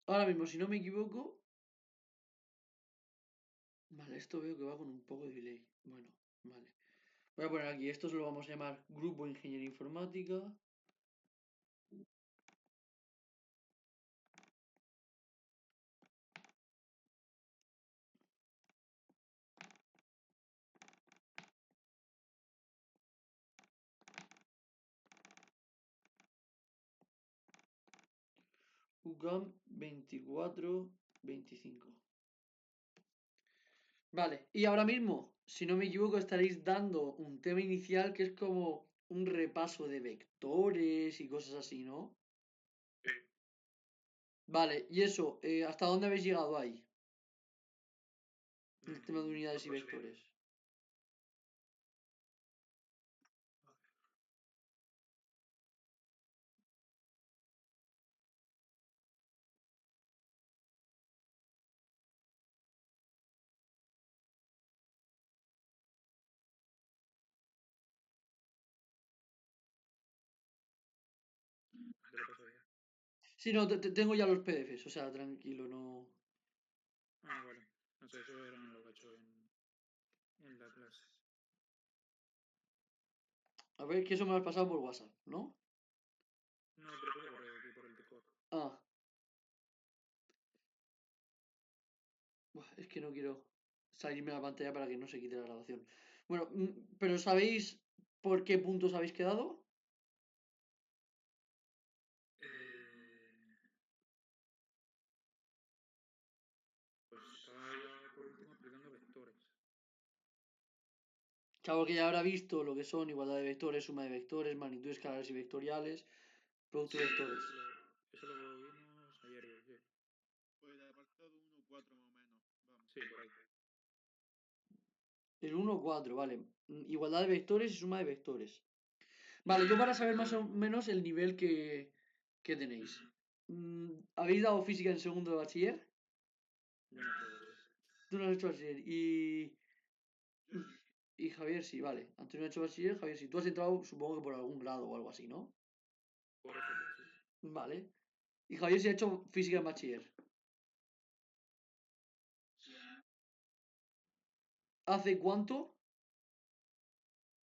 Ahora mismo, si no me equivoco... Vale, esto veo que va con un poco de delay. Bueno, vale. Voy a poner aquí, esto se lo vamos a llamar Grupo Ingeniería Informática. UCAM 24-25. Vale, y ahora mismo, si no me equivoco, estaréis dando un tema inicial que es como un repaso de vectores y cosas así, ¿no? Sí. Vale, y eso, ¿hasta dónde habéis llegado ahí? El tema de unidades y Por vectores. Te lo paso ya. Sí, no, tengo ya los PDFs, o sea, tranquilo, no. Ah, vale. No sé, eso era lo que he hecho en la clase. A ver, que eso me lo has pasado por WhatsApp, ¿no? No, te lo paso por aquí, por el Discord. Ah, buah, es que no quiero salirme a la pantalla para que no se quite la grabación. Bueno, pero ¿sabéis por qué puntos habéis quedado? Eh, pues estaba ya por último explicando vectores. Chavo que ya habrá visto lo que son igualdad de vectores, suma de vectores, magnitudes escalares y vectoriales, producto Sí, de vectores. eso lo vimos ayer y hoy. Pues el apartado 1.4 más o menos. Vamos. Sí, por ahí. El 1-4, vale. Igualdad de vectores y suma de vectores. Vale, yo para saber más o menos el nivel que tenéis. ¿Habéis dado física en segundo de bachiller? Yo no he hecho bachiller. Tú no has hecho bachiller. Yo sí. Y Javier sí, vale. Antonio ha hecho bachiller, Javier sí. Tú has entrado, supongo que por algún grado o algo así, ¿no? Por FP, sí. Vale. Y Javier sí ha hecho física en bachiller. Sí. ¿Hace cuánto?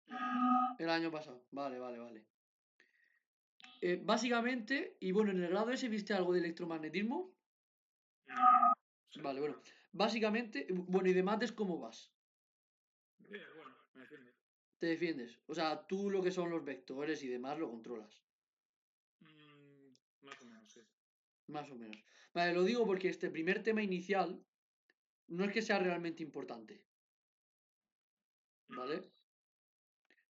El año pasado. El año pasado. Vale, vale, vale. Básicamente, y bueno, en el grado ese viste algo de electromagnetismo. No, Vale, solo. bueno. Básicamente, bueno, ¿y de mates cómo vas? Bien, bueno, me defiende. Te defiendes. O sea, tú lo que son los vectores y demás lo controlas. Más o menos, sí. Más o menos. Vale, lo digo porque este primer tema inicial no es que sea realmente importante. ¿Vale?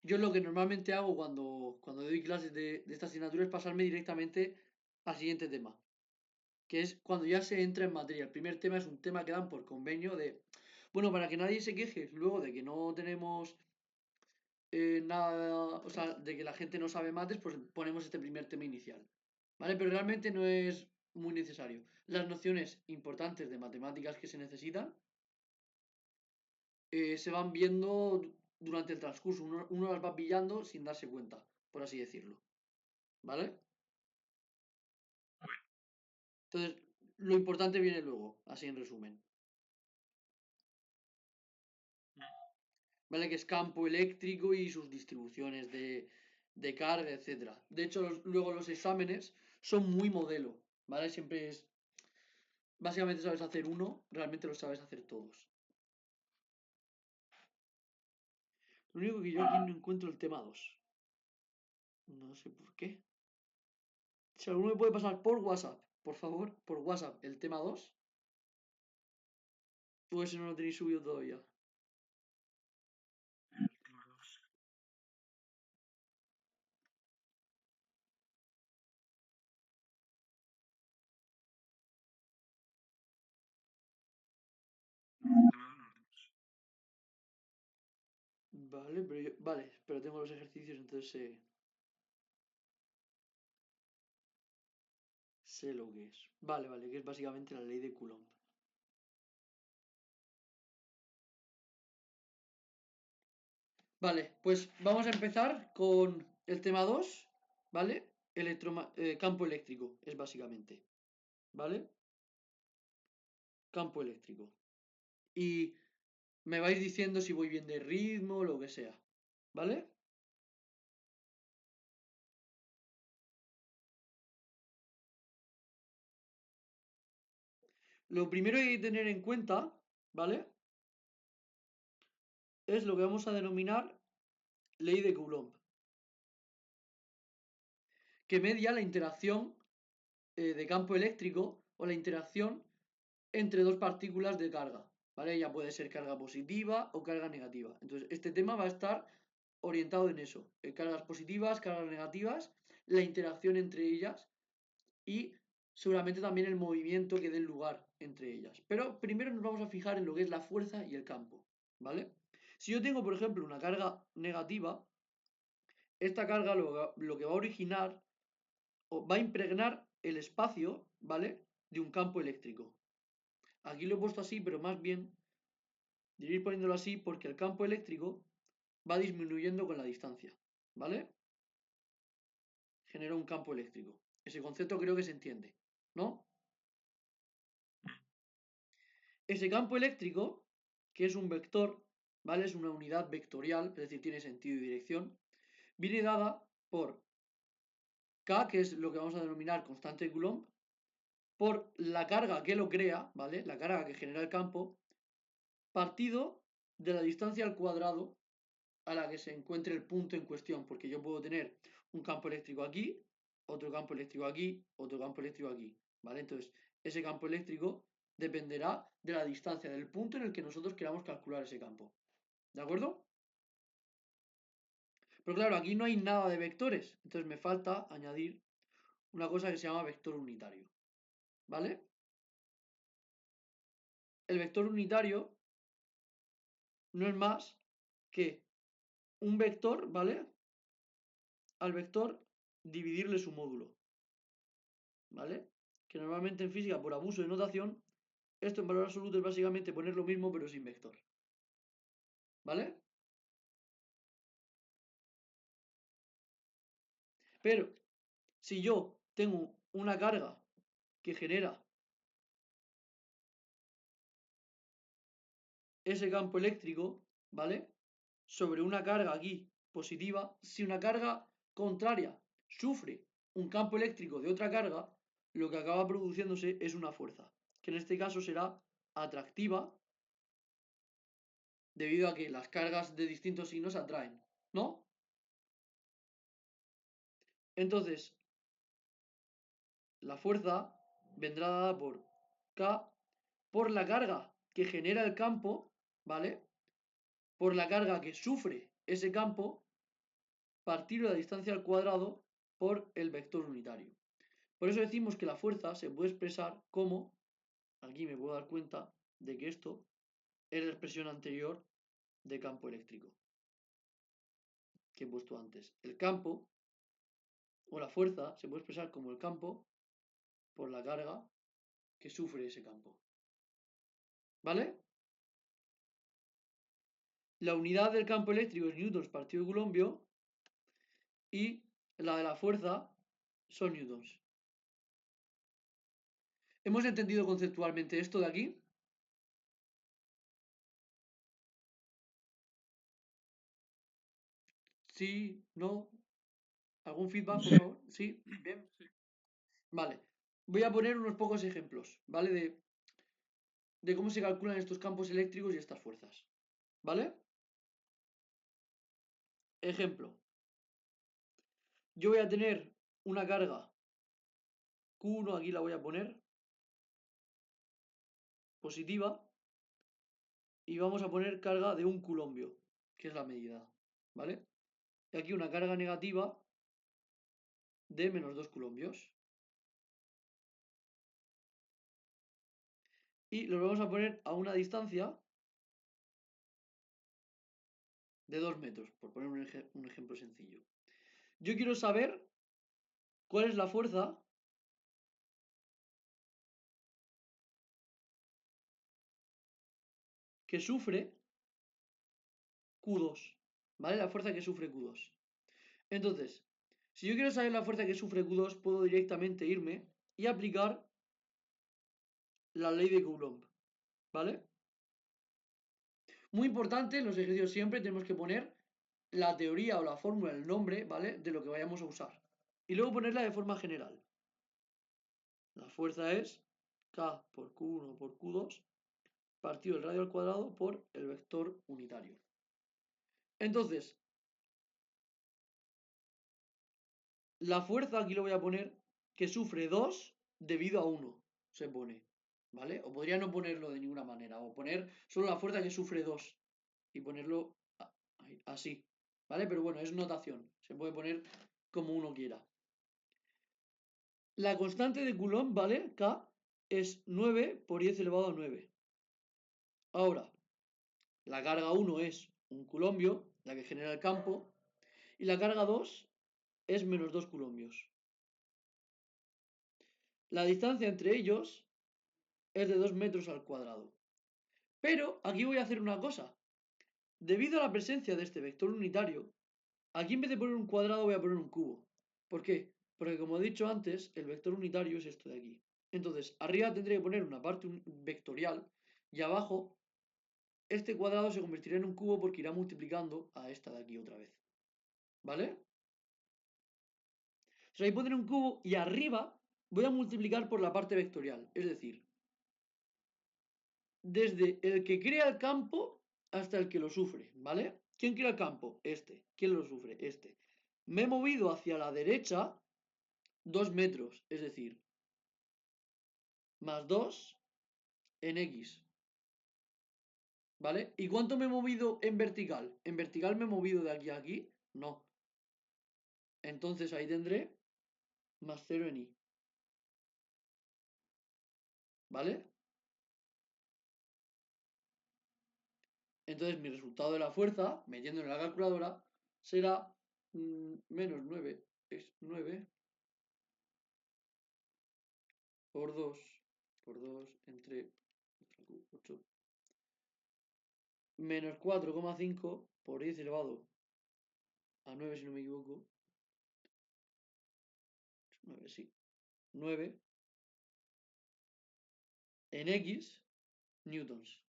Yo lo que normalmente hago cuando doy clases de esta asignatura es pasarme directamente al siguiente tema, que es cuando ya se entra en materia. El primer tema es un tema que dan por convenio de, bueno, para que nadie se queje luego de que no tenemos nada, o sea, de que la gente no sabe mates, pues ponemos este primer tema inicial. ¿Vale? Pero realmente no es muy necesario. Las nociones importantes de matemáticas que se necesitan se van viendo durante el transcurso. Uno las va pillando sin darse cuenta, por así decirlo. ¿Vale? Entonces, lo importante viene luego, así en resumen. ¿Vale? Que es campo eléctrico y sus distribuciones de carga, etcétera. De hecho, luego los exámenes son muy modelo, ¿vale? Siempre es. Básicamente sabes hacer uno, realmente lo sabes hacer todos. Lo único que yo aquí no encuentro el tema 2. No sé por qué. Si alguno me puede pasar por WhatsApp, por favor, por WhatsApp, el tema 2. O ese no lo tenéis subido todavía. El tema 2. No, el tema 2 no lo tenemos. Vale, pero tengo los ejercicios, entonces sé lo que es. Vale, que es básicamente la ley de Coulomb. Vale, pues vamos a empezar con el tema 2, ¿vale? Campo eléctrico, es básicamente, ¿vale? campo eléctrico. Y me vais diciendo si voy bien de ritmo, lo que sea, ¿vale? Lo primero que hay que tener en cuenta, ¿vale? Es lo que vamos a denominar ley de Coulomb, que media la interacción de campo eléctrico o la interacción entre dos partículas de carga, ¿vale? Ya puede ser carga positiva o carga negativa. Entonces, este tema va a estar orientado en eso, cargas positivas, cargas negativas, la interacción entre ellas y seguramente también el movimiento que dé lugar entre ellas. Pero primero nos vamos a fijar en lo que es la fuerza y el campo, ¿vale? Si yo tengo, por ejemplo, una carga negativa, esta carga lo que va a originar o va a impregnar el espacio, ¿vale? De un campo eléctrico. Aquí lo he puesto así, pero más bien debería ir poniéndolo así porque el campo eléctrico va disminuyendo con la distancia, ¿vale? Genera un campo eléctrico. Ese concepto creo que se entiende, ¿no? Ese campo eléctrico, que es un vector, ¿vale? Es una unidad vectorial, es decir, tiene sentido y dirección, viene dada por K, que es lo que vamos a denominar constante de Coulomb, por la carga que lo crea, ¿vale? La carga que genera el campo, partido de la distancia al cuadrado a la que se encuentre el punto en cuestión, porque yo puedo tener un campo eléctrico aquí, otro campo eléctrico aquí, otro campo eléctrico aquí, ¿vale? Entonces, ese campo eléctrico dependerá de la distancia del punto en el que nosotros queramos calcular ese campo, ¿de acuerdo? Pero claro, aquí no hay nada de vectores, entonces me falta añadir una cosa que se llama vector unitario, ¿vale? El vector unitario no es más que un vector, ¿vale? Al vector dividirle su módulo, ¿vale? Que normalmente en física, por abuso de notación, esto en valor absoluto es básicamente poner lo mismo pero sin vector, ¿vale? Pero si yo tengo una carga que genera ese campo eléctrico, ¿vale? Sobre una carga aquí positiva, si una carga contraria sufre un campo eléctrico de otra carga, lo que acaba produciéndose es una fuerza, que en este caso será atractiva debido a que las cargas de distintos signos atraen, ¿no? Entonces, la fuerza vendrá dada por K por la carga que genera el campo, ¿vale? Por la carga que sufre ese campo partido de la distancia al cuadrado por el vector unitario. Por eso decimos que la fuerza se puede expresar como, aquí me puedo dar cuenta de que esto es la expresión anterior de campo eléctrico que he puesto antes. El campo o la fuerza se puede expresar como el campo por la carga que sufre ese campo. ¿Vale? La unidad del campo eléctrico es newtons partido de coulombio y la de la fuerza son newtons. ¿Hemos entendido conceptualmente esto de aquí? Sí, no. ¿Algún feedback, por favor? Sí, bien. Vale. Voy a poner unos pocos ejemplos, ¿vale? De cómo se calculan estos campos eléctricos y estas fuerzas. ¿Vale? Ejemplo. Yo voy a tener una carga Q1, aquí la voy a poner, positiva, y vamos a poner carga de 1 coulombio, que es la medida, ¿vale? Y aquí una carga negativa de menos 2 coulombios. Y los vamos a poner a una distancia de 2 metros, por poner un ejemplo sencillo. Yo quiero saber cuál es la fuerza que sufre Q2, ¿vale? La fuerza que sufre Q2. Entonces, si yo quiero saber la fuerza que sufre Q2, puedo directamente irme y aplicar la ley de Coulomb, ¿vale? Muy importante, en los ejercicios siempre tenemos que poner la teoría o la fórmula, el nombre, ¿vale? De lo que vayamos a usar. Y luego ponerla de forma general. La fuerza es K por Q1 por Q2 partido el radio al cuadrado por el vector unitario. Entonces, la fuerza aquí lo voy a poner que sufre 2 debido a 1, se pone, ¿vale? O podría no ponerlo de ninguna manera, o poner solo la fuerza que sufre 2 y ponerlo así, ¿vale? Pero bueno, es notación, se puede poner como uno quiera. La constante de Coulomb, ¿vale? K es 9 por 10 elevado a 9. Ahora, la carga 1 es un coulombio, la que genera el campo, y la carga 2 es menos 2 coulombios. La distancia entre ellos es de 2 metros al cuadrado. Pero aquí voy a hacer una cosa. Debido a la presencia de este vector unitario, aquí en vez de poner un cuadrado voy a poner un cubo. ¿Por qué? Porque como he dicho antes, el vector unitario es esto de aquí. Entonces, arriba tendré que poner una parte vectorial y abajo este cuadrado se convertirá en un cubo porque irá multiplicando a esta de aquí otra vez. ¿Vale? O sea, ahí pondré un cubo y arriba voy a multiplicar por la parte vectorial. Es decir, desde el que crea el campo hasta el que lo sufre, ¿vale? ¿Quién crea el campo? Este. ¿Quién lo sufre? Este. Me he movido hacia la derecha 2 metros, es decir, más 2 en X, ¿vale? ¿Y cuánto me he movido en vertical? ¿En vertical me he movido de aquí a aquí? No. Entonces ahí tendré más 0 en Y, ¿vale? Entonces mi resultado de la fuerza, metiéndolo en la calculadora, será menos 9, es 9 por 2 entre 8, menos 4,5 por 10 elevado a 9 si no me equivoco. 9, sí. 9 en X newtons.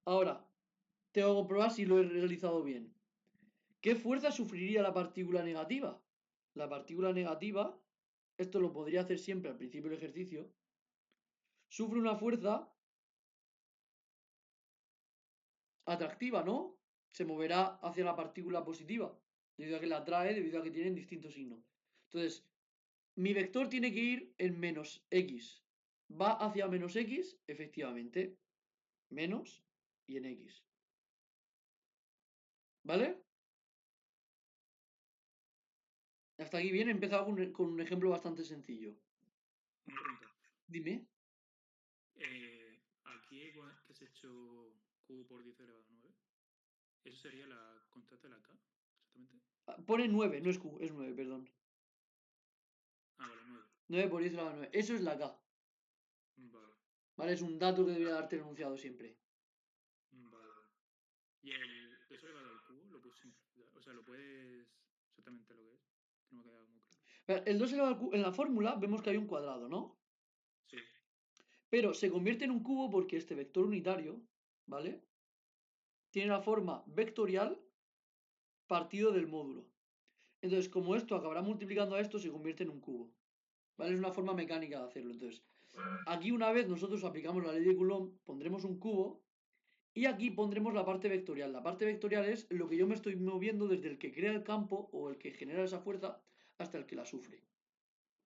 Ahora, tengo que comprobar si lo he realizado bien. ¿Qué fuerza sufriría la partícula negativa? La partícula negativa, esto lo podría hacer siempre al principio del ejercicio, sufre una fuerza atractiva, ¿no? Se moverá hacia la partícula positiva, debido a que la atrae, debido a que tienen distintos signos. Entonces, mi vector tiene que ir en menos x. ¿Va hacia menos x? Efectivamente. Menos y en x. ¿Vale? Hasta aquí bien, he empezado con un ejemplo bastante sencillo. Una pregunta. Dime. Aquí que has hecho Q por 10 elevado a 9, ¿eso sería la constante de la K? Exactamente. Pone 9, no es Q, es 9, perdón. Ah, vale, 9. 9 por 10 elevado a 9. Eso es la K. Vale, ¿Vale? Es un dato que debería darte el enunciado siempre. vale. ¿Y el eso elevado al cubo lo puedes simplificar? O sea, lo puedes exactamente lo que es. Que no me ha quedado muy claro. El 2 elevado al cubo, en la fórmula vemos que hay un cuadrado, ¿no? Sí. Pero se convierte en un cubo porque este vector unitario, ¿vale? Tiene la forma vectorial partido del módulo. Entonces, como esto acabará multiplicando a esto, se convierte en un cubo. ¿Vale? Es una forma mecánica de hacerlo. Entonces, aquí una vez nosotros aplicamos la ley de Coulomb, pondremos un cubo y aquí pondremos la parte vectorial. La parte vectorial es lo que yo me estoy moviendo desde el que crea el campo o el que genera esa fuerza hasta el que la sufre.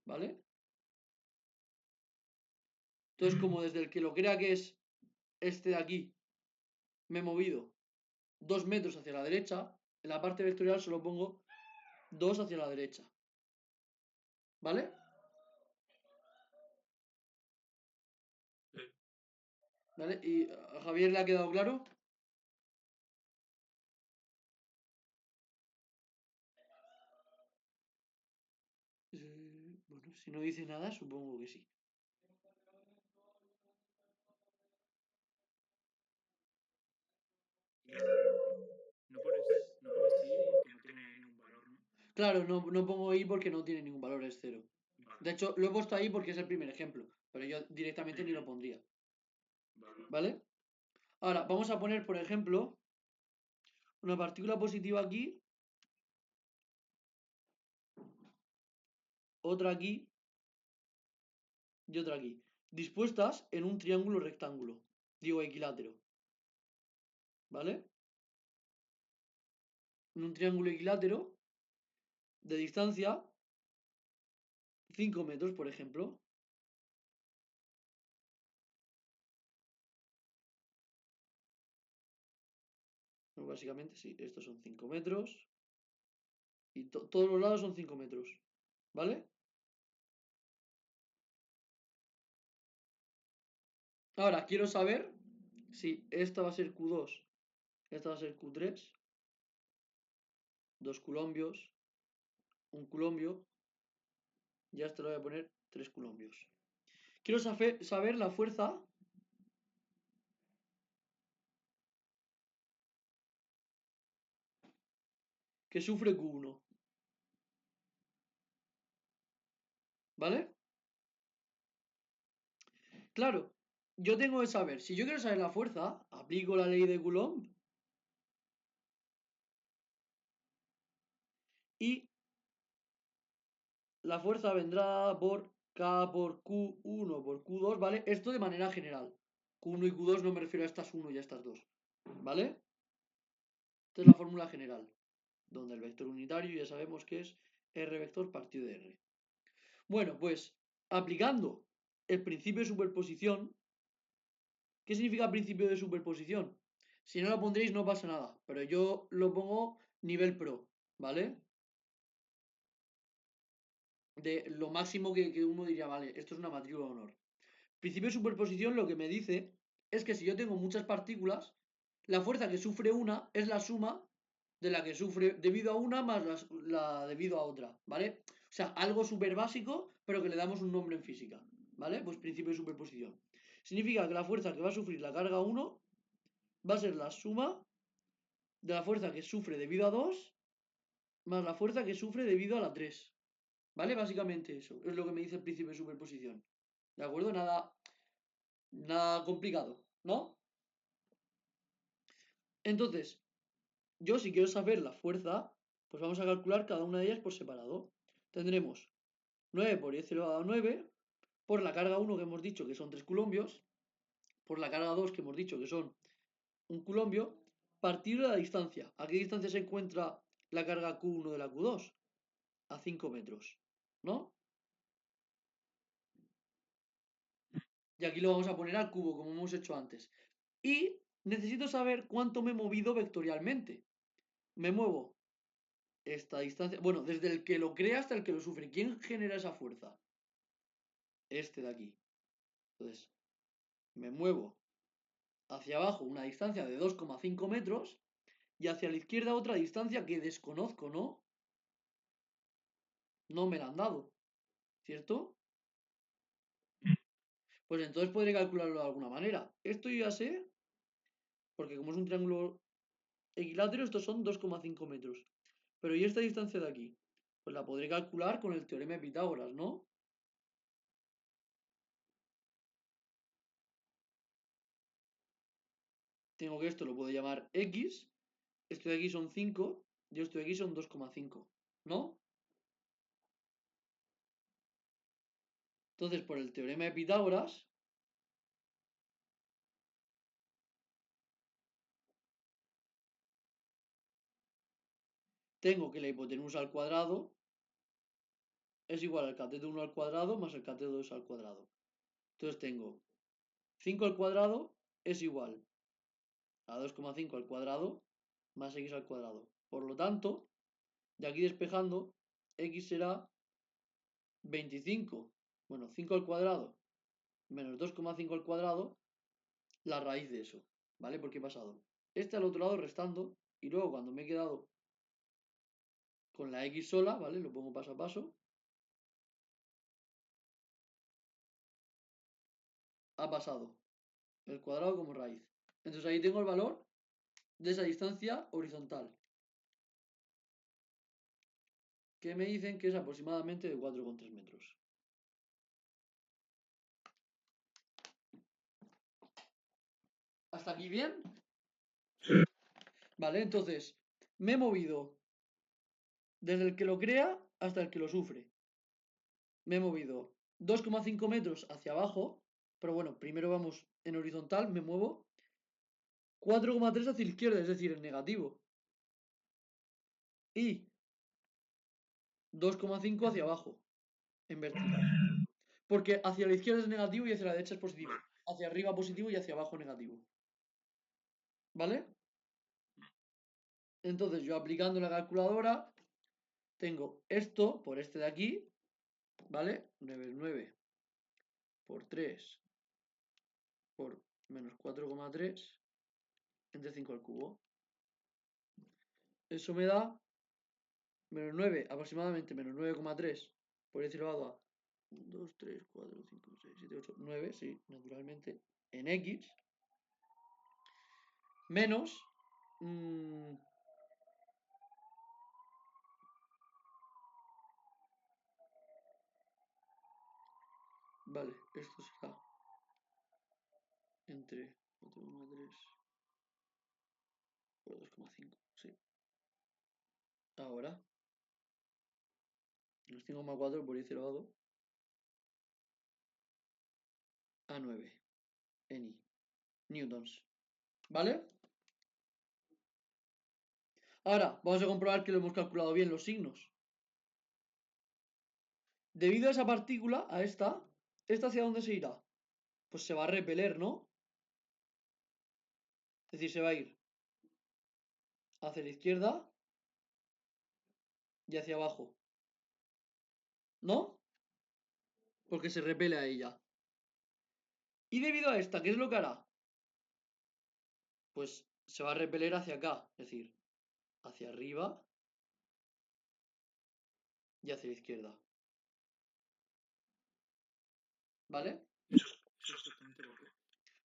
¿Vale? Entonces, como desde el que lo crea, que es este de aquí, me he movido 2 metros hacia la derecha, en la parte vectorial solo pongo 2 hacia la derecha. ¿Vale? Sí. ¿Vale? ¿Y a Javier le ha quedado claro? Bueno, si no dice nada, supongo que sí. Y no pones sí porque no tiene ningún valor, ¿no? Claro, no pongo i porque no tiene ningún valor, es 0. Vale, De hecho, lo he puesto ahí porque es el primer ejemplo, pero yo directamente ni lo pondría. vale. ¿Vale? Ahora, vamos a poner, por ejemplo, una partícula positiva aquí, otra aquí y otra aquí, dispuestas en un triángulo rectángulo, digo equilátero. ¿Vale? En un triángulo equilátero de distancia 5 metros, por ejemplo. Bueno, básicamente sí, estos son 5 metros y todos los lados son 5 metros. ¿Vale? Ahora, quiero saber si esta va a ser Q2, esta va a ser Q3, 2 culombios, 1 culombio, ya esto le voy a poner 3 culombios. Quiero saber la fuerza que sufre Q1. ¿Vale? Claro, yo tengo que saber, si yo quiero saber la fuerza, aplico la ley de Coulomb y la fuerza vendrá por K por Q1 por Q2, ¿vale? Esto de manera general. Q1 y Q2 no me refiero a estas 1 y a estas 2, ¿vale? Esta es la fórmula general, donde el vector unitario ya sabemos que es R vector partido de R. Bueno, pues aplicando el principio de superposición, ¿qué significa principio de superposición? Si no lo pondréis no pasa nada, pero yo lo pongo nivel pro, ¿vale? De lo máximo que uno diría, vale, esto es una matrícula de honor. Principio de superposición lo que me dice es que si yo tengo muchas partículas, la fuerza que sufre una es la suma de la que sufre debido a una más la debido a otra, ¿vale? O sea, algo súper básico, pero que le damos un nombre en física, ¿vale? Pues principio de superposición. Significa que la fuerza que va a sufrir la carga 1 va a ser la suma de la fuerza que sufre debido a 2 más la fuerza que sufre debido a la 3. ¿Vale? Básicamente eso es lo que me dice el principio de superposición. ¿De acuerdo? Nada complicado, ¿no? Entonces, yo si quiero saber la fuerza, pues vamos a calcular cada una de ellas por separado. Tendremos 9 por 10 elevado a 9 por la carga 1 que hemos dicho que son 3 culombios, por la carga 2 que hemos dicho que son 1 culombio, partido de la distancia. ¿A qué distancia se encuentra la carga Q1 de la Q2? A 5 metros, ¿no? Y aquí lo vamos a poner al cubo, como hemos hecho antes. Y necesito saber cuánto me he movido vectorialmente. Me muevo esta distancia, bueno, desde el que lo crea hasta el que lo sufre. ¿Quién genera esa fuerza? Este de aquí. Entonces, me muevo hacia abajo una distancia de 2,5 metros y hacia la izquierda otra distancia que desconozco, ¿no? No me la han dado, ¿cierto? Pues entonces podré calcularlo de alguna manera. Esto yo ya sé, porque como es un triángulo equilátero, estos son 2,5 metros. Pero ¿y esta distancia de aquí? Pues la podré calcular con el teorema de Pitágoras, ¿no? Tengo que esto lo puedo llamar X, esto de aquí son 5 y esto de aquí son 2,5, ¿no? Entonces, por el teorema de Pitágoras, tengo que la hipotenusa al cuadrado es igual al cateto 1 al cuadrado más el cateto 2 al cuadrado. Entonces tengo 5 al cuadrado es igual a 2,5 al cuadrado más x al cuadrado. Por lo tanto, de aquí despejando, x será 25, bueno, 5 al cuadrado menos 2,5 al cuadrado, la raíz de eso, ¿vale? Porque he pasado este al otro lado restando y luego cuando me he quedado con la x sola, ¿vale? Lo pongo paso a paso. Ha pasado el cuadrado como raíz. Entonces ahí tengo el valor de esa distancia horizontal. que me dicen que es aproximadamente de 4,3 metros. ¿Hasta aquí bien? Vale, entonces me he movido desde el que lo crea hasta el que lo sufre. Me he movido 2,5 metros hacia abajo, pero bueno, primero vamos en horizontal, me muevo 4,3 hacia la izquierda, es decir, en negativo. Y 2,5 hacia abajo, en vertical. Porque hacia la izquierda es negativo y hacia la derecha es positivo. Hacia arriba positivo y hacia abajo negativo. ¿Vale? Entonces yo aplicando la calculadora tengo esto por este de aquí, ¿vale? 9 por 3 por menos 4,3 entre 5 al cubo. Eso me da menos 9, aproximadamente menos 9,3 por 10 elevado a 1, 2, 3, 4, 5, 6, 7, 8, 9, sí, naturalmente, en X, menos vale, esto será entre 4,3 por 2,5, sí. Ahora, menos 5,4 por 10 elevado a 9 en I, newtons. ¿Vale? Ahora, vamos a comprobar que lo hemos calculado bien los signos. Debido a esa partícula, a ¿esta hacia dónde se irá? Pues se va a repeler, ¿no? Es decir, se va a ir hacia la izquierda y hacia abajo. ¿No? Porque se repele a ella. Y debido a esta, ¿qué es lo que hará? Pues se va a repeler hacia acá, es decir, hacia arriba y hacia la izquierda. ¿Vale? ¿Eso exactamente por qué?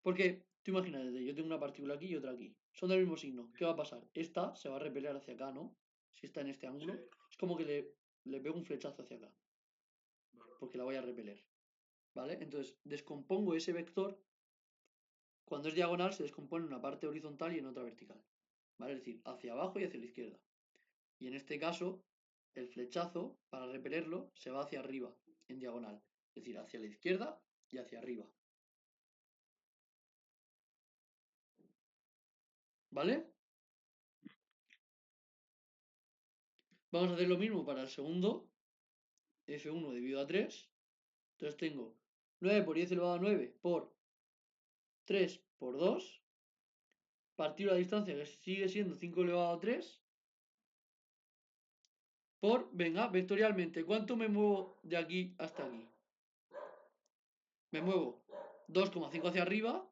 Porque tú imagínate, yo tengo una partícula aquí y otra aquí. Son del mismo signo. ¿Qué va a pasar? Esta se va a repeler hacia acá, ¿no? Si está en este ángulo. Sí. Es como que le pego un flechazo hacia acá. Vale. Porque la voy a repeler. ¿Vale? Entonces, descompongo ese vector. Cuando es diagonal, se descompone en una parte horizontal y en otra vertical. ¿Vale? Es decir, hacia abajo y hacia la izquierda. Y en este caso, el flechazo, para repelerlo, se va hacia arriba, en diagonal. Es decir, hacia la izquierda y hacia arriba. ¿Vale? Vamos a hacer lo mismo para el segundo. F1 dividido a 3. Entonces tengo 9 por 10 elevado a 9 por 3 por 2. Partir la distancia que sigue siendo 5 elevado a 3. Por, venga, vectorialmente, ¿cuánto me muevo de aquí hasta aquí? Me muevo 2,5 hacia arriba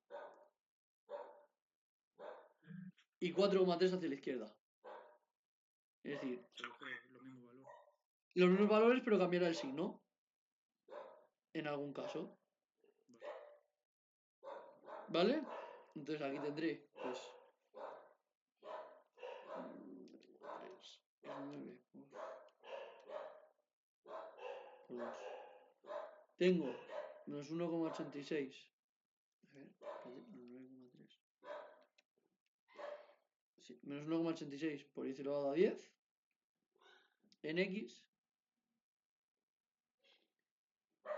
y 4,3 hacia la izquierda. Es decir, Se coge los mismos valores. los mismos valores, pero cambiará el signo. En algún caso. ¿Vale? Entonces aquí tendré, pues, 3 es 9 por 2. Tengo menos 1,86. A ver, espérate, 9,3. Sí, menos 1,86 por 10 elevado a 10 en X.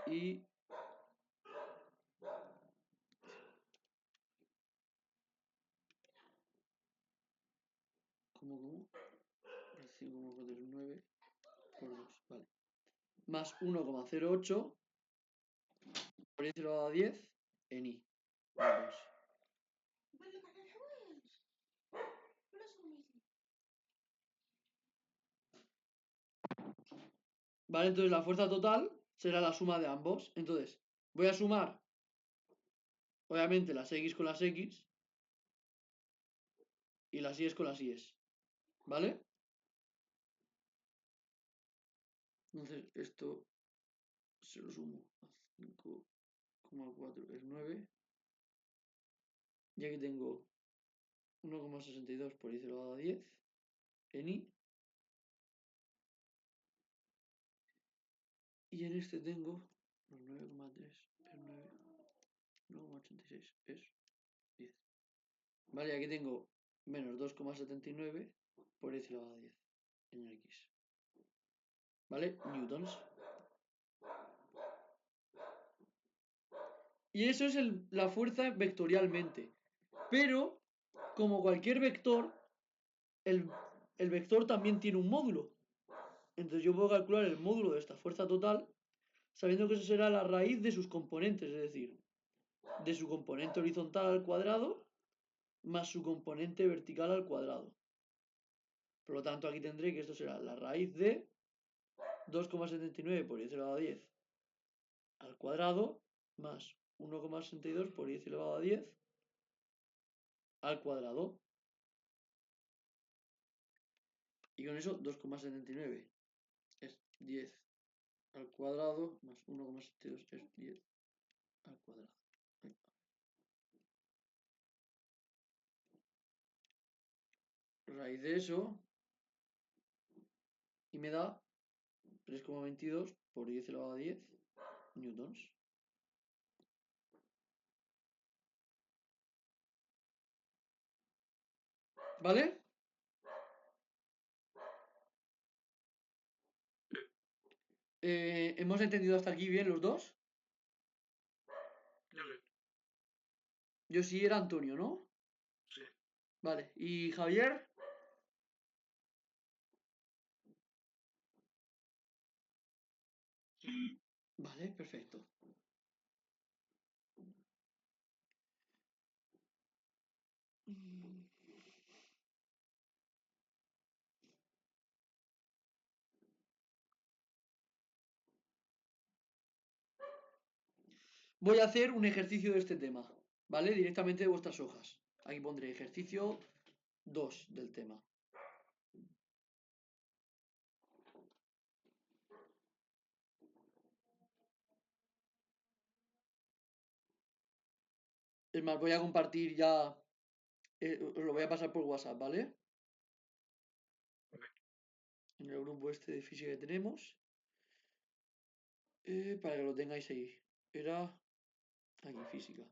Y ¿cómo? 5,49 por 2, vale. Más 1,08 por 10 elevado a 10 en I. Vamos. Vale, entonces la fuerza total será la suma de ambos. Entonces, voy a sumar, obviamente, las X con las X y las Y con las Y. ¿Vale? Entonces, esto se lo sumo a 5,4 es 9. Y aquí tengo 1,62 por 10 elevado a 10 en I. Y en este tengo los 9,3 per 9, 9,86 es 10. Vale, aquí tengo menos 2,79 por 10 elevado a 10 en el X. ¿Vale? Newtons. Y eso es la fuerza vectorialmente. Pero, como cualquier vector, el vector también tiene un módulo. Entonces yo puedo calcular el módulo de esta fuerza total sabiendo que eso será la raíz de sus componentes, es decir, de su componente horizontal al cuadrado más su componente vertical al cuadrado. Por lo tanto, aquí tendré que esto será la raíz de 2,79 por 10 elevado a 10 al cuadrado más 1,62 por 10 elevado a 10 al cuadrado. Y con eso 2,79 es 10 al cuadrado más 1,72 es 10 al cuadrado. Raíz de eso y me da 3,22 por 10 elevado a 10 newtons. ¿Vale? ¿Hemos entendido hasta aquí bien los dos? Yo sí era Antonio, ¿no? Sí. Vale. ¿Y Javier? Vale, perfecto. Voy a hacer un ejercicio de este tema, ¿vale? Directamente de vuestras hojas. Aquí pondré ejercicio 2 del tema. Es más, voy a compartir ya, os lo voy a pasar por WhatsApp, ¿vale? En el grupo este de física que tenemos. Para que lo tengáis ahí. Era aquí, física.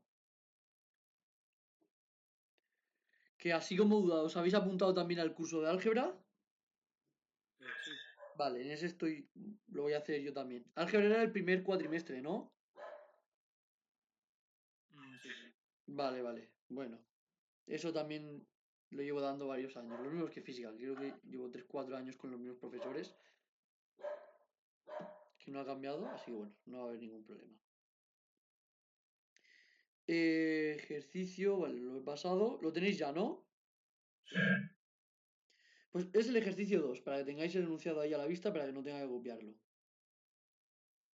Que así como duda, ¿os habéis apuntado también al curso de álgebra? Sí. Vale, en ese estoy, lo voy a hacer yo también. Álgebra era el primer cuatrimestre, ¿no? Sí. Vale, vale. Bueno, eso también lo llevo dando varios años. Lo mismo que física. Creo que llevo 3-4 años con los mismos profesores. Que no ha cambiado, así que bueno, no va a haber ningún problema. Ejercicio, vale, lo he pasado. Lo tenéis ya, ¿no? Sí. Pues es el ejercicio 2, para que tengáis el enunciado ahí a la vista, para que no tenga que copiarlo.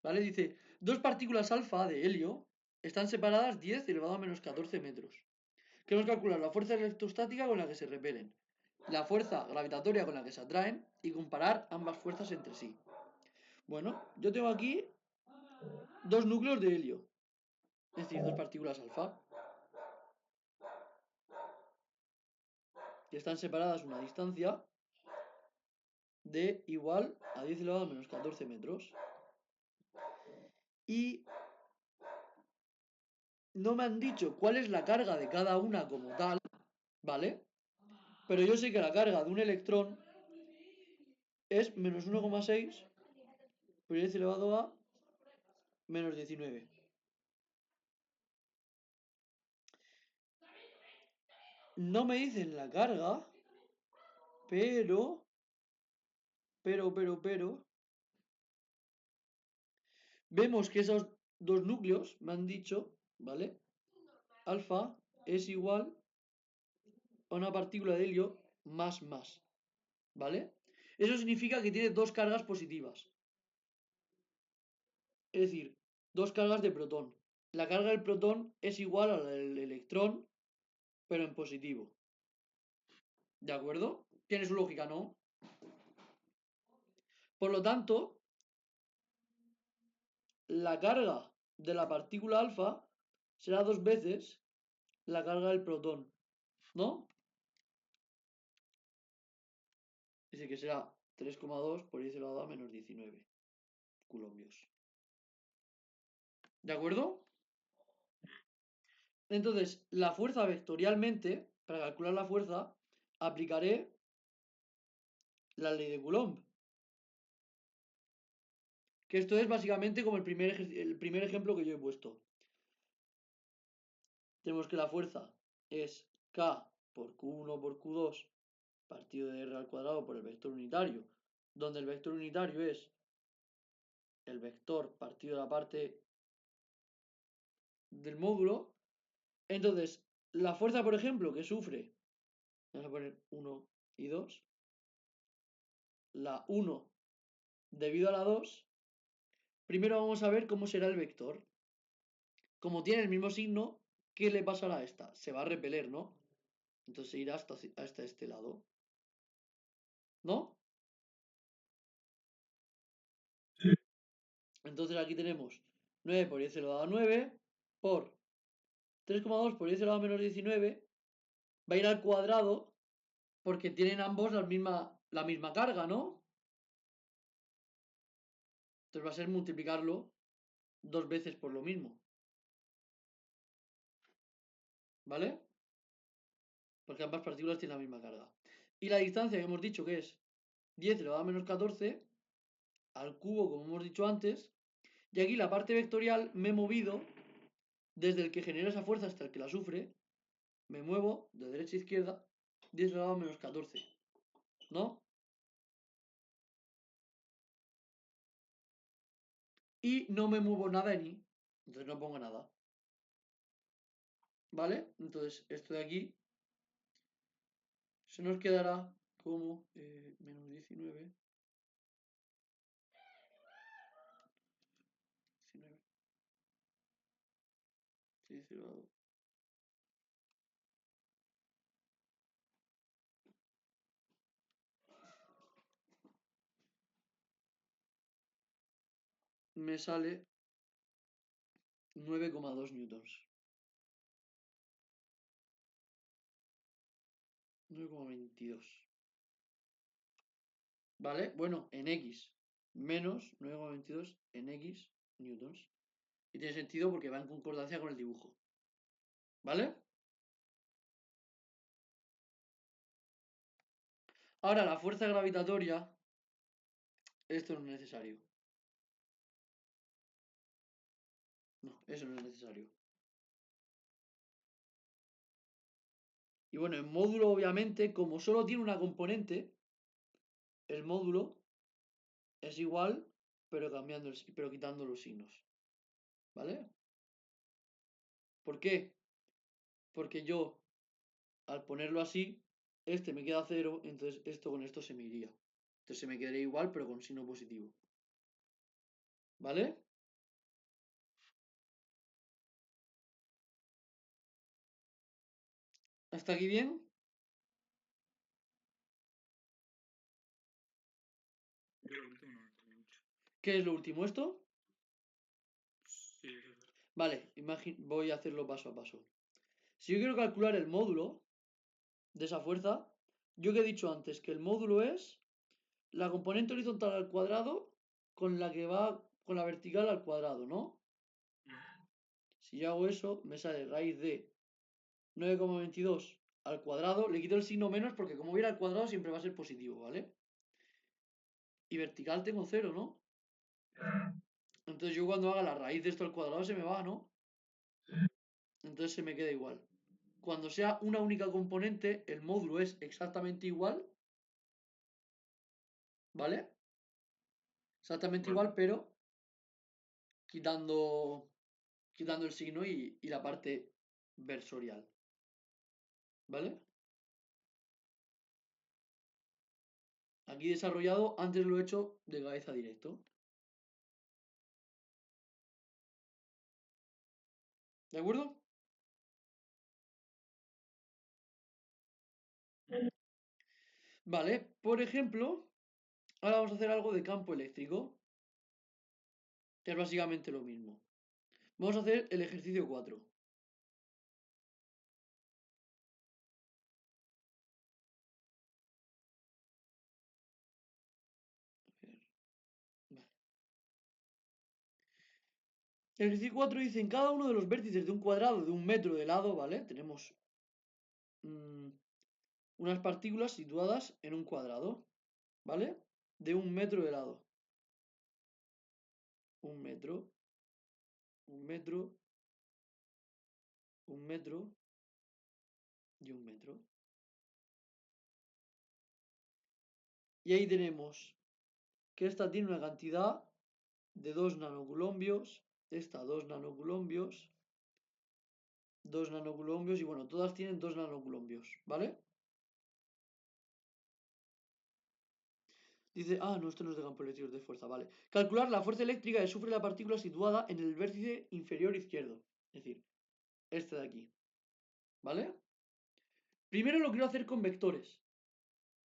¿Vale? Dice, dos partículas alfa de helio están separadas 10 elevado a menos 14 metros. Queremos calcular la fuerza electrostática con la que se repelen, la fuerza gravitatoria con la que se atraen y comparar ambas fuerzas entre sí. Bueno, yo tengo aquí dos núcleos de helio, es decir, dos partículas alfa, que están separadas a una distancia de igual a 10 elevado a menos 14 metros. Y no me han dicho cuál es la carga de cada una como tal, ¿vale? Pero yo sé que la carga de un electrón es menos 1,6 por 10 elevado a menos 19. No me dicen la carga, pero, vemos que esos dos núcleos me han dicho, ¿vale? Alfa es igual a una partícula de helio más, ¿vale? Eso significa que tiene dos cargas positivas. Es decir, dos cargas de protón. La carga del protón es igual a la del electrón, pero en positivo. ¿De acuerdo? Tiene su lógica, ¿no? Por lo tanto, la carga de la partícula alfa será dos veces la carga del protón, ¿no? Es decir, que será 3,2 por 10 elevado a menos 19 coulombios. ¿De acuerdo? Entonces, la fuerza vectorialmente, para calcular la fuerza, aplicaré la ley de Coulomb. Que esto es básicamente como el primer ejemplo que yo he puesto. Tenemos que la fuerza es K por Q1 por Q2 partido de R al cuadrado por el vector unitario, donde el vector unitario es el vector partido de la parte del módulo. Entonces, la fuerza, por ejemplo, que sufre, vamos a poner 1 y 2, la 1 debido a la 2, primero vamos a ver cómo será el vector. Como tiene el mismo signo, ¿qué le pasará a esta? Se va a repeler, ¿no? Entonces se irá hasta este lado. ¿No? Entonces aquí tenemos 9 por 10 elevado a 9 por 3,2 por 10 elevado a menos 19. Va a ir al cuadrado porque tienen ambos la misma carga, ¿no? Entonces va a ser multiplicarlo 2 veces por lo mismo. ¿Vale? Porque ambas partículas tienen la misma carga. Y la distancia que hemos dicho que es 10 elevado a menos 14 al cubo, como hemos dicho antes. Y aquí la parte vectorial me he movido desde el que genera esa fuerza hasta el que la sufre. Me muevo de derecha a izquierda 10 elevado a menos 14. ¿No? Y no me muevo nada en I. Entonces no pongo nada. ¿Vale? Entonces esto de aquí se nos quedará como menos 19. 19. 6 elevado. Me sale 9,2 newtons. 9,22. ¿Vale? Bueno, en X. Menos 9,22 en X newtons. Y tiene sentido porque va en concordancia con el dibujo. ¿Vale? Ahora, la fuerza gravitatoria. Esto no es necesario. No, eso no es necesario. Y bueno, en módulo, obviamente, como solo tiene una componente, el módulo es igual, pero quitando los signos. ¿Vale? ¿Por qué? Porque yo, al ponerlo así, este me queda 0, entonces esto con esto se me iría. Entonces se me quedaría igual, pero con signo positivo. ¿Vale? ¿Hasta aquí bien? Yo lo último no entiendo mucho. ¿Qué es lo último esto? Sí, eso es. Vale, voy a hacerlo paso a paso. Si yo quiero calcular el módulo de esa fuerza, yo que he dicho antes que el módulo es la componente horizontal al cuadrado con la que va con la vertical al cuadrado, ¿no? Si yo hago eso, me sale raíz de 9,22 al cuadrado. Le quito el signo menos porque como viene al cuadrado siempre va a ser positivo, ¿vale? Y vertical tengo 0, ¿no? Entonces yo cuando haga la raíz de esto al cuadrado se me va, ¿no? Entonces se me queda igual. Cuando sea una única componente, el módulo es exactamente igual, ¿vale? Exactamente Vale. igual, pero quitando el signo y la parte versorial, ¿vale? Aquí desarrollado, antes lo he hecho de cabeza directo. ¿De acuerdo? Vale, por ejemplo, ahora vamos a hacer algo de campo eléctrico, que es básicamente lo mismo. Vamos a hacer el ejercicio 4. Vale. El ejercicio 4 dice, en cada uno de los vértices de un cuadrado de 1 metro de lado, ¿vale? Tenemos unas partículas situadas en un cuadrado, ¿vale? De 1 metro de lado. 1 metro, 1 metro, 1 metro y 1 metro. Y ahí tenemos que esta tiene una cantidad de 2 nanocoulombios, esta 2 nanocoulombios, 2 nanocoulombios y bueno, todas tienen 2 nanocoulombios, ¿vale? Dice, no, esto no es de campo eléctrico, es de fuerza, vale. Calcular la fuerza eléctrica que sufre la partícula situada en el vértice inferior izquierdo. Es decir, este de aquí. ¿Vale? Primero lo quiero hacer con vectores.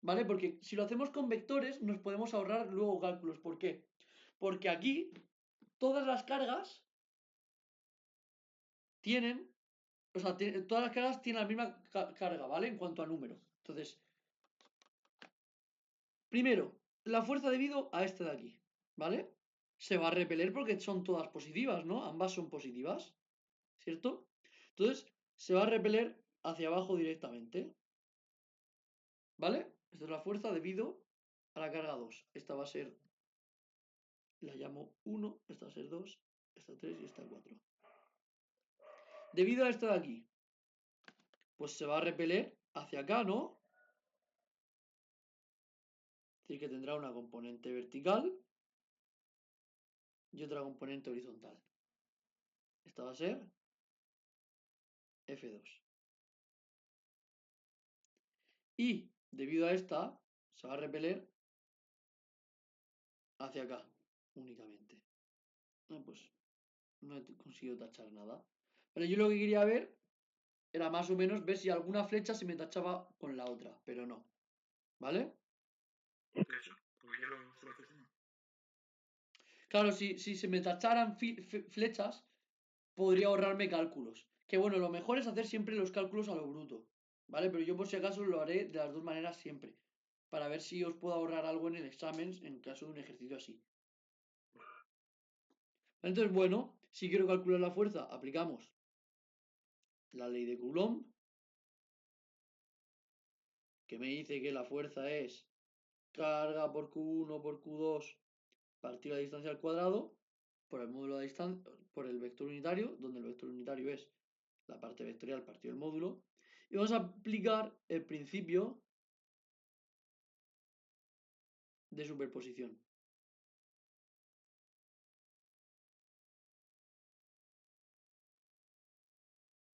¿Vale? Porque si lo hacemos con vectores nos podemos ahorrar luego cálculos. ¿Por qué? Porque aquí todas las cargas tienen, o sea, todas las cargas tienen la misma carga, ¿vale? En cuanto a número. Entonces, primero, la fuerza debido a este de aquí, ¿vale? Se va a repeler porque son todas positivas, ¿no? Ambas son positivas, ¿cierto? Entonces, se va a repeler hacia abajo directamente, ¿vale? Esta es la fuerza debido a la carga 2. Esta va a ser, la llamo 1, esta va a ser 2, esta 3 y esta 4. Debido a esta de aquí, pues se va a repeler hacia acá, ¿no? Es decir, que tendrá una componente vertical y otra componente horizontal. Esta va a ser F2. Y debido a esta, se va a repeler hacia acá, únicamente. Pues no he conseguido tachar nada. Pero yo lo que quería ver era más o menos ver si alguna flecha se me tachaba con la otra, pero no. ¿Vale? ¿Por qué eso? ¿Por qué solo haces uno? Claro, si se me tacharan flechas, podría ahorrarme cálculos. Que bueno, lo mejor es hacer siempre los cálculos a lo bruto. ¿Vale? Pero yo por si acaso lo haré de las dos maneras siempre. Para ver si os puedo ahorrar algo en el examen en caso de un ejercicio así. Entonces, bueno, si quiero calcular la fuerza, aplicamos la ley de Coulomb, que me dice que la fuerza es carga por Q1 por Q2 partido la distancia al cuadrado por el módulo de distancia, por el vector unitario, donde el vector unitario es la parte vectorial partido el módulo. Y vamos a aplicar el principio de superposición.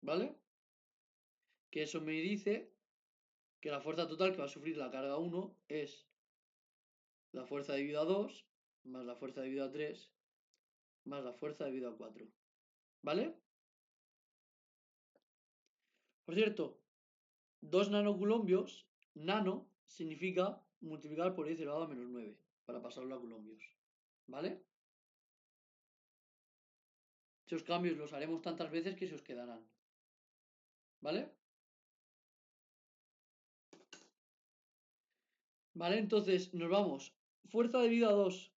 ¿Vale? Que eso me dice que la fuerza total que va a sufrir la carga 1 es la fuerza debido a 2 más la fuerza debido a 3 más la fuerza debido a 4. ¿Vale? Por cierto, 2 nanocoulombios, nano significa multiplicar por 10 elevado a menos 9 para pasarlo a coulombios. ¿Vale? Esos cambios los haremos tantas veces que se os quedarán. ¿Vale? Vale, entonces nos vamos. Fuerza debido a 2.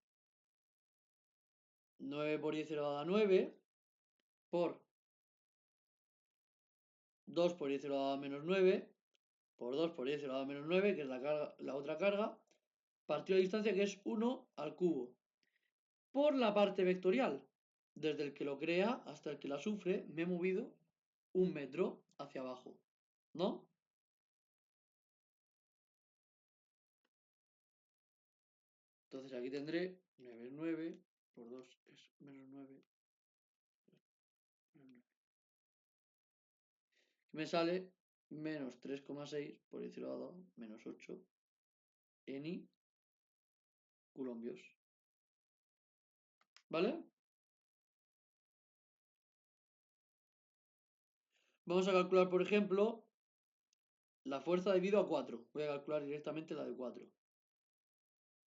9 por 10 elevado a 9 por 2 por 10 elevado a menos 9 por 2 por 10 elevado a menos 9, que es la otra carga, partido de distancia que es 1 al cubo. Por la parte vectorial, desde el que lo crea hasta el que la sufre, me he movido 1 metro hacia abajo, ¿no? Entonces aquí tendré 9 es 9, por 2 es menos 9. Me sale menos 3,6 por 10 elevado a menos 8 en coulombios. ¿Vale? Vamos a calcular, por ejemplo, la fuerza debido a 4. Voy a calcular directamente la de 4.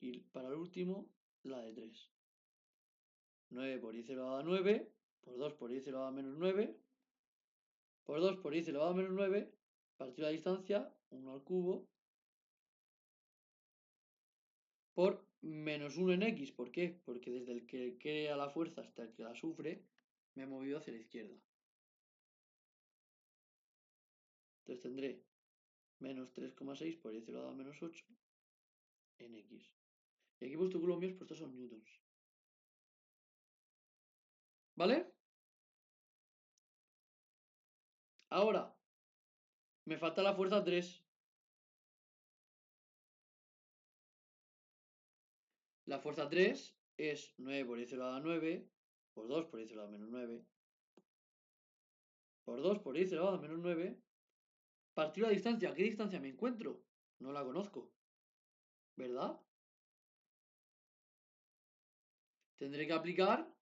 Y para el último, la de 3. 9 por 10 elevado a 9, por 2 por 10 elevado a menos 9, por 2 por 10 elevado a menos 9, partido la distancia, 1 al cubo, por menos 1 en x. ¿Por qué? Porque desde el que crea la fuerza hasta el que la sufre, Me he movido hacia la izquierda. Entonces tendré menos 3,6 por 10 elevado a menos 8 en X. Y aquí he puesto coulombs, pero estos son newtons. ¿Vale? Ahora, me falta la fuerza 3. La fuerza 3 es 9 por 10 elevado a 9 por 2 por 10 elevado a menos 9 por 2 por 10 elevado a menos 9 partido la distancia. ¿A qué distancia me encuentro? No la conozco. ¿Verdad? Tendré que aplicar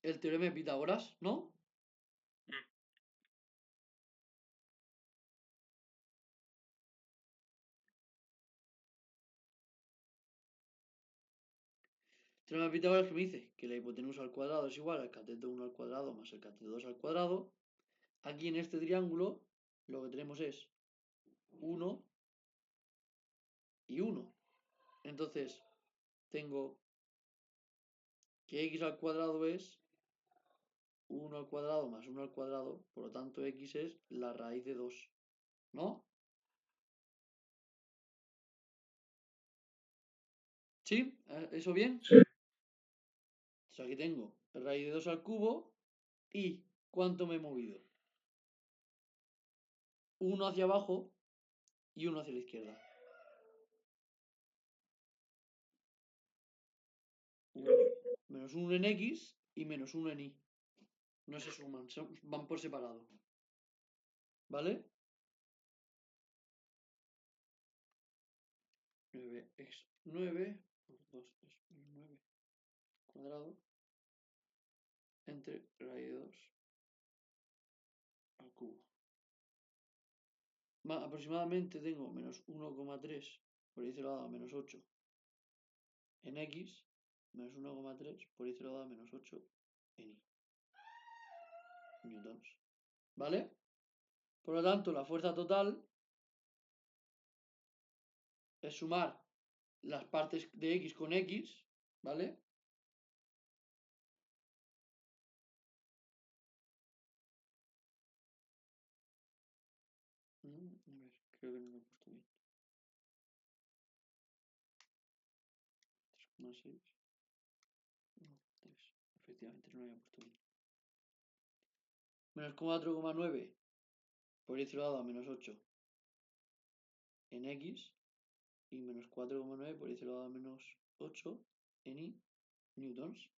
el teorema de Pitágoras, ¿no? Teorema de Pitágoras que me dice que la hipotenusa al cuadrado es igual al cateto 1 al cuadrado más el cateto 2 al cuadrado. Aquí en este triángulo lo que tenemos es 1 y 1. Entonces tengo que x al cuadrado es 1 al cuadrado más 1 al cuadrado, por lo tanto x es la raíz de 2, ¿no? ¿Sí? ¿Eso bien? Sí. Entonces aquí tengo raíz de 2 al cubo y ¿cuánto me he movido? 1 hacia abajo y 1 hacia la izquierda. 1 menos 1 en x y menos 1 en y. No se suman, van por separado. ¿Vale? 9x 9 por 2 es 9 cuadrado entre raíz de 2 al cubo. Aproximadamente tengo menos 1,3 por 10 elevado a menos 8 en x, menos 1,3 por 10 elevado a menos 8 en y. Newtons. ¿Vale? Por lo tanto, la fuerza total es sumar las partes de x con x, ¿vale? A ver, creo que no lo he puesto bien. 3,6. No, 3. Efectivamente, no lo había puesto bien. Menos 4,9 por 10 elevado a menos 8 en x y menos 4,9 por 10 elevado a menos 8 en y newtons.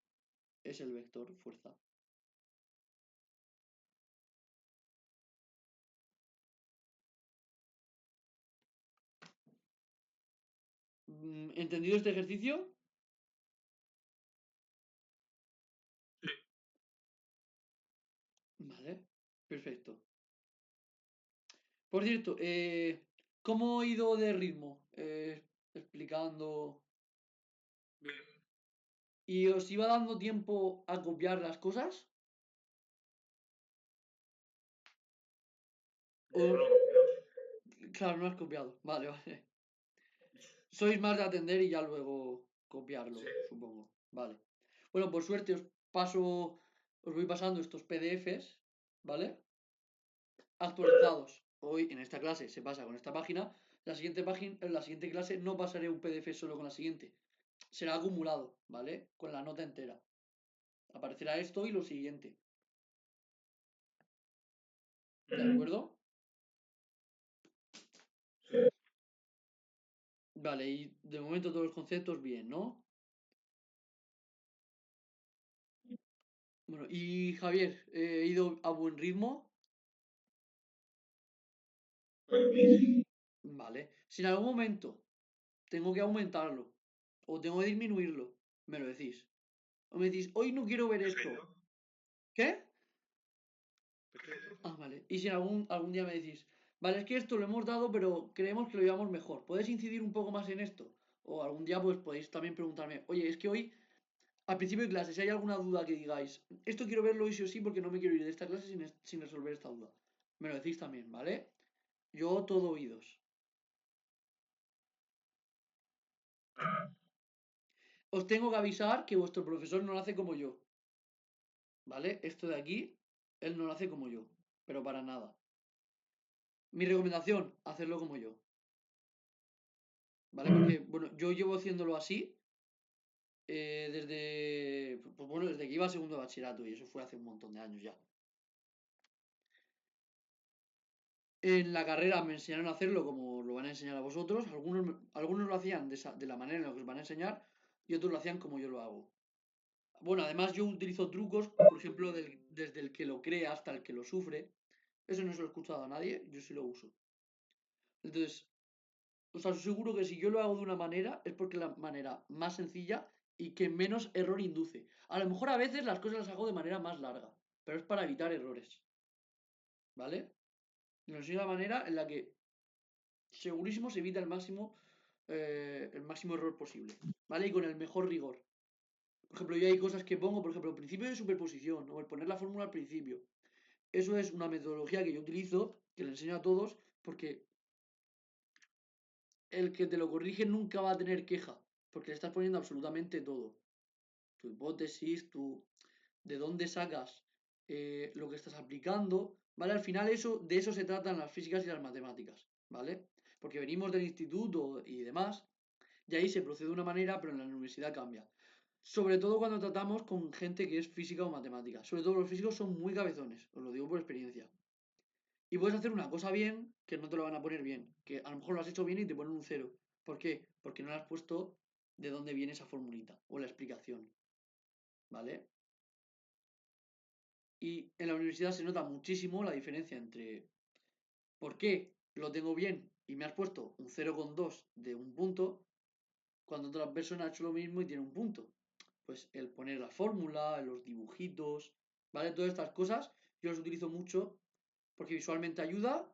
Es el vector fuerza. ¿Entendido este ejercicio? Sí. Vale, perfecto. Por cierto, ¿cómo he ido de ritmo? Explicando. Bien. ¿Y os iba dando tiempo a copiar las cosas? No, no. Claro, no has copiado. Vale, vale. Sois más de atender y ya luego copiarlo, Sí. supongo. Vale. Bueno, por suerte os voy pasando estos PDFs, ¿vale? Actualizados. Hoy en esta clase se pasa con esta página. La siguiente clase no pasaré un PDF solo con la siguiente. Será acumulado, ¿vale? Con la nota entera. Aparecerá esto y lo siguiente. ¿De acuerdo? Vale, y de momento todos los conceptos bien, ¿no? Bueno, y Javier, ¿he ido a buen ritmo? Vale. Si en algún momento tengo que aumentarlo o tengo que disminuirlo, me lo decís. O me decís, hoy no quiero ver esto. Perfecto. ¿Qué? Perfecto. Ah, vale. Y si en algún día me decís, vale, es que esto lo hemos dado, pero creemos que lo llevamos mejor. ¿Puedes incidir un poco más en esto? O algún día pues podéis también preguntarme, oye, es que hoy, al principio de clase, si hay alguna duda que digáis, esto quiero verlo hoy sí o sí porque no me quiero ir de esta clase sin resolver esta duda. Me lo decís también, ¿vale? Yo todo oídos. Os tengo que avisar que vuestro profesor no lo hace como yo. ¿vale? Esto de aquí, él no lo hace como yo, pero para nada. Mi recomendación, hacerlo como yo. ¿Vale? Porque, bueno, yo llevo haciéndolo así desde que iba a segundo de bachillerato y eso fue hace un montón de años ya. En la carrera me enseñaron a hacerlo como lo van a enseñar a vosotros. Algunos lo hacían de la manera en la que os van a enseñar y otros lo hacían como yo lo hago. Bueno, además yo utilizo trucos, por ejemplo, desde el que lo crea hasta el que lo sufre. Eso no se lo he escuchado a nadie, yo sí lo uso. Entonces, os aseguro que si yo lo hago de una manera es porque es la manera más sencilla y que menos error induce. A lo mejor a veces las cosas las hago de manera más larga, pero es para evitar errores. ¿Vale? Y os enseño la manera en la que segurísimo se evita el máximo error posible. ¿Vale? Y con el mejor rigor. Por ejemplo, yo hay cosas que pongo, por ejemplo, el principio de superposición o el poner la fórmula al principio. Eso es una metodología que yo utilizo, que le enseño a todos, porque el que te lo corrige nunca va a tener queja, porque le estás poniendo absolutamente todo. Tu hipótesis, de dónde sacas lo que estás aplicando, ¿vale? Al final de eso se tratan las físicas y las matemáticas, ¿vale? Porque venimos del instituto y demás, y ahí se procede de una manera, pero en la universidad cambia. Sobre todo cuando tratamos con gente que es física o matemática. Sobre todo los físicos son muy cabezones, os lo digo por experiencia. Y puedes hacer una cosa bien que no te lo van a poner bien. Que a lo mejor lo has hecho bien y te ponen un cero. ¿Por qué? Porque no le has puesto de dónde viene esa formulita o la explicación. ¿Vale? Y en la universidad se nota muchísimo la diferencia entre por qué lo tengo bien y me has puesto un 0,2 de un punto cuando otra persona ha hecho lo mismo y tiene un punto. Pues el poner la fórmula, los dibujitos, ¿vale? Todas estas cosas yo las utilizo mucho porque visualmente ayuda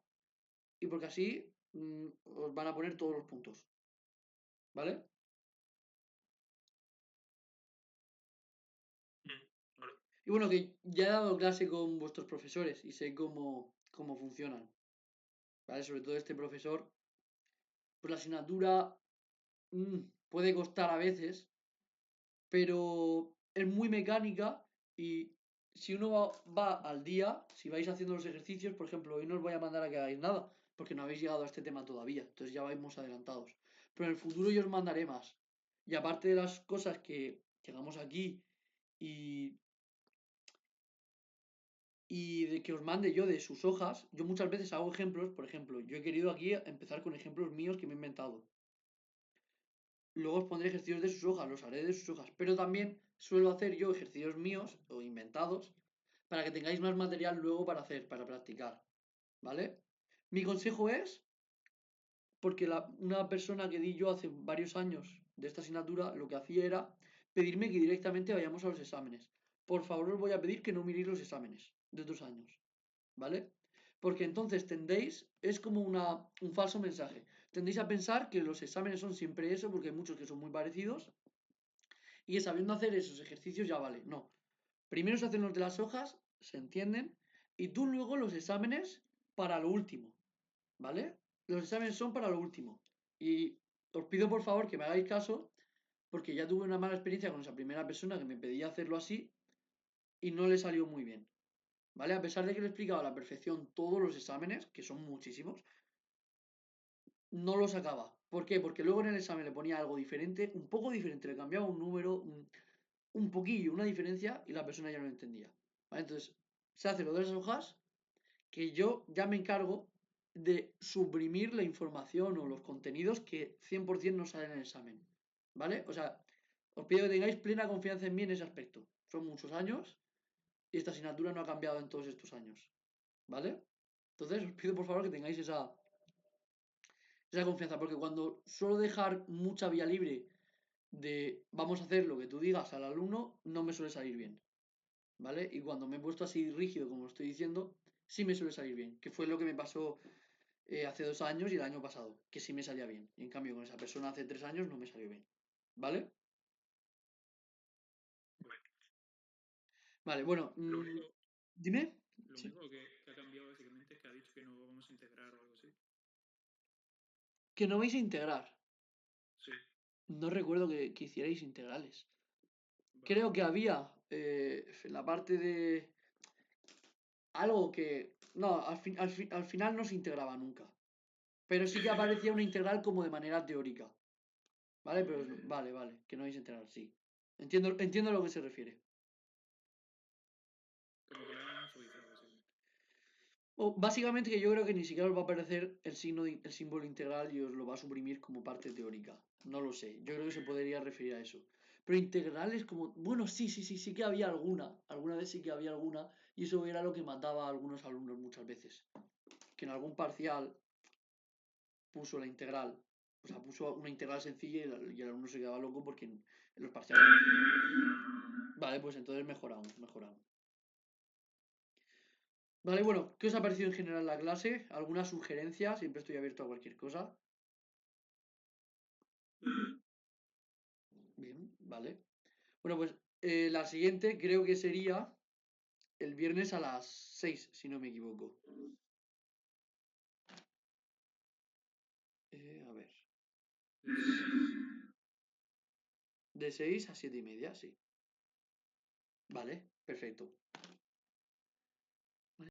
y porque así os van a poner todos los puntos, ¿vale? Vale. Y bueno, que ya he dado clase con vuestros profesores y sé cómo funcionan, ¿vale? Sobre todo este profesor, pues la asignatura puede costar a veces, pero es muy mecánica y si uno va al día, si vais haciendo los ejercicios, por ejemplo, hoy no os voy a mandar a que hagáis nada, porque no habéis llegado a este tema todavía, entonces ya vais adelantados. Pero en el futuro yo os mandaré más. Y aparte de las cosas que hagamos aquí y, y de que os mande yo de sus hojas, yo muchas veces hago ejemplos, por ejemplo, yo he querido aquí empezar con ejemplos míos que me he inventado. Luego os pondré ejercicios de sus hojas, los haré de sus hojas, pero también suelo hacer yo ejercicios míos o inventados para que tengáis más material luego para hacer, para practicar, ¿vale? Mi consejo es, porque una persona que di yo hace varios años de esta asignatura, lo que hacía era pedirme que directamente vayamos a los exámenes. Por favor, os voy a pedir que no miréis los exámenes de otros años, ¿vale? Porque entonces es como un falso mensaje. Tendéis a pensar que los exámenes son siempre eso, porque hay muchos que son muy parecidos, y sabiendo hacer esos ejercicios ya vale. No. Primero se hacen los de las hojas, se entienden, y tú luego los exámenes para lo último, ¿vale? Los exámenes son para lo último. Y os pido por favor que me hagáis caso, porque ya tuve una mala experiencia con esa primera persona que me pedía hacerlo así y no le salió muy bien, ¿vale? A pesar de que le he explicado a la perfección todos los exámenes, que son muchísimos, no lo sacaba. ¿Por qué? Porque luego en el examen le ponía algo diferente, un poco diferente, le cambiaba un número, un poquillo, una diferencia, y la persona ya no lo entendía. ¿Vale? Entonces, se hace lo de las hojas, que yo ya me encargo de suprimir la información o los contenidos que 100% no salen en el examen. ¿Vale? O sea, os pido que tengáis plena confianza en mí en ese aspecto. Son muchos años y esta asignatura no ha cambiado en todos estos años. ¿Vale? Entonces, os pido por favor que tengáis esa confianza, porque cuando suelo dejar mucha vía libre de vamos a hacer lo que tú digas al alumno, no me suele salir bien, ¿vale? Y cuando me he puesto así rígido, como lo estoy diciendo, sí me suele salir bien, que fue lo que me pasó hace 2 años y el año pasado, que sí me salía bien. Y en cambio con esa persona hace 3 años no me salió bien, ¿vale? Vale. Vale, bueno, Lo único, dime. lo Sí. único que ha cambiado básicamente es que ha dicho que no vamos a integrar o algo así. Que no vais a integrar. Sí, No recuerdo que hicierais integrales. vale. Creo que había en la parte de algo que... No, al final no se integraba nunca. Pero sí que aparecía una integral como de manera teórica. ¿Vale? Pero vale, que no es integral, sí. Entiendo a lo que se refiere. Como que lo han suavizado, básicamente. Básicamente que yo creo que ni siquiera os va a aparecer el símbolo integral y os lo va a suprimir como parte teórica. No lo sé. Yo creo que se podría referir a eso. Pero integral es como... Bueno, sí que había alguna. Alguna vez sí que había alguna. Y eso era lo que mataba a algunos alumnos muchas veces. Que en algún parcial puso la integral. O sea, puso una integral sencilla y el alumno se quedaba loco porque en los parciales... Vale, pues entonces mejoramos. Vale, bueno, ¿qué os ha parecido en general la clase? ¿Alguna sugerencia? Siempre estoy abierto a cualquier cosa. Bien, vale. Bueno, pues la siguiente creo que sería el viernes a las 6, si no me equivoco. A ver. De 6 a 7:30, sí. Vale, perfecto.